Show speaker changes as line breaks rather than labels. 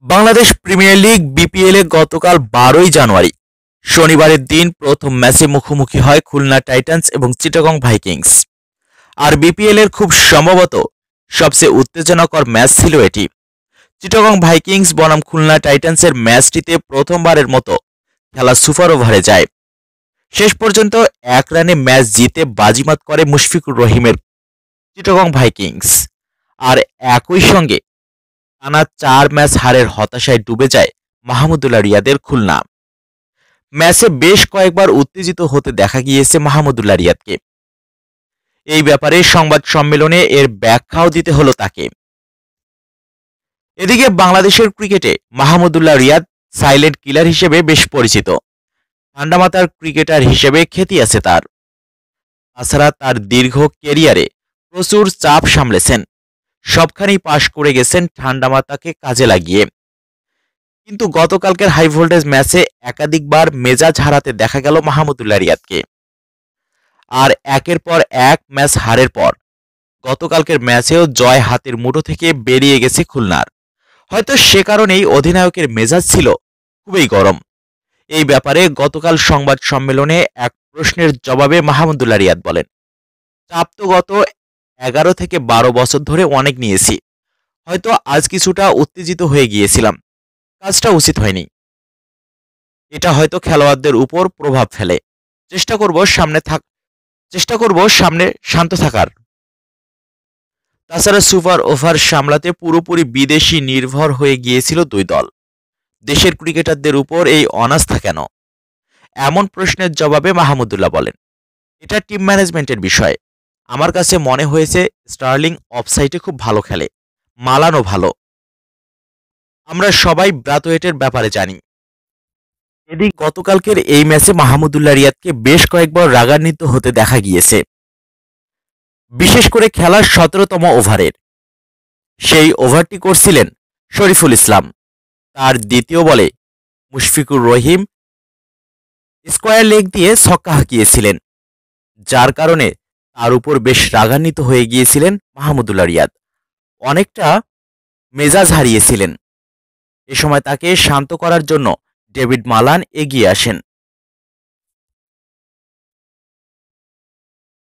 Bangladesh premier league BPL এ গতকাল 12ই জানুয়ারি শনিবারের দিন প্রথম ম্যাচে মুখোমুখি হয় খুলনা টাইটান্স এবং চিটাগং ভাইকিংস। আর বিপিএল এর খুব সম্ভবত সবচেয়ে উত্তেজনাকর ম্যাচ ছিল এটি। চিটাগং ভাইকিংস বনাম খুলনা টাইটান্সের ম্যাচটিতে প্রথমবারের মতো খেলা সুপার ওভারে যায়। শেষ পর্যন্ত 1 রানে ম্যাচ জিতে বাজিমাত করে মুশফিকুর রহিমের চিটাগং ভাইকিংস। আর একই সঙ্গে টানা 4 ম্যাচ হারের হতাশায় ডুবে যায় মাহমুদুল্লাহ রিয়াদের খুলনা। ম্যাচে বেশ কয়েকবার উত্তেজিত হতে দেখা গিয়েছে মাহমুদুল্লাহ রিয়াদকে। এই ব্যাপারে সংবাদ সম্মেলনে এর ব্যাখ্যাও দিতে হলো তাকে। এদিকে বাংলাদেশের ক্রিকেটে মাহমুদুল্লাহ রিয়াদ সাইলেন্ট কিলার হিসেবে বেশ পরিচিত। ঠান্ডা মাথার ক্রিকেটার হিসেবে খ্যাতি আছে তার। তাছাড়া তার দীর্ঘ ক্যারিয়ারে প্রচুর চাপ সামলেছেন, সবখানেই পাশ করে গেছেন ঠান্ডা মাথাকে কাজে লাগিয়ে। কিন্তু গতকালকের হাই ভোল্টেজ ম্যাচে একাধিকবার মেজাজ হারাতে দেখা গেল মাহমুদুল্লাহ রিয়াদকে। আর একের পর এক ম্যাচ হারের পর গতকালকের ম্যাচেও জয় হাতের মুঠো থেকে বেরিয়ে গেছে খুলনার। হয়তো সে কারণেই অধিনায়কের মেজাজ ছিল খুবই গরম। এই ব্যাপারে গতকাল সংবাদ সম্মেলনে এক প্রশ্নের জবাবে মাহমুদুল্লাহ রিয়াদ বলেন, চাপ তো গত 11 থেকে 12 বছর ধরে অনেক নিয়েছি। হয়তো আজ কিছুটা উত্তেজিত হয়ে গিয়েছিলাম, কাজটা উচিত হয়নি। এটা হয়তো খেলোয়াড়দের উপর প্রভাব ফেলে। চেষ্টা করব সামনে শান্ত থাকার। তাছাড়া সুপার ওভার সামলাতে পুরোপুরি বিদেশি নির্ভর হয়ে গিয়েছিল দুই দল। দেশের ক্রিকেটারদের উপর এই অনাস্থা কেন? এমন প্রশ্নের জবাবে মাহমুদুল্লাহ বলেন, এটা টিম ম্যানেজমেন্টের বিষয়। আমার কাছে মনে হয়েছে স্টার্লিং অফসাইডে খুব ভালো খেলে, মালানো ভালো। আমরা সবাই ব্রাথওয়েটের ব্যাপারে জানি। এদিকে গতকালকের এই ম্যাচে মাহমুদুল্লাহ রিয়াদকে বেশ কয়েকবার রাগান্বিত হতে দেখা গিয়েছে, বিশেষ করে খেলার 17তম ওভারের। সেই ওভারটি করছিলেন শরীফুল ইসলাম। তার দ্বিতীয় বলে মুশফিকুর রহিম স্কয়ার লেগ দিয়ে ছক্কা হাঁকিয়েছিলেন, যার কারণে তার উপর বেশ রাগান্বিত হয়ে গিয়েছিলেন মাহমুদুল্লাহ রিয়াদ। অনেকটা মেজাজ হারিয়েছিলেন। এ সময় তাকে শান্ত করার জন্য ডেভিড মালান এগিয়ে আসেন।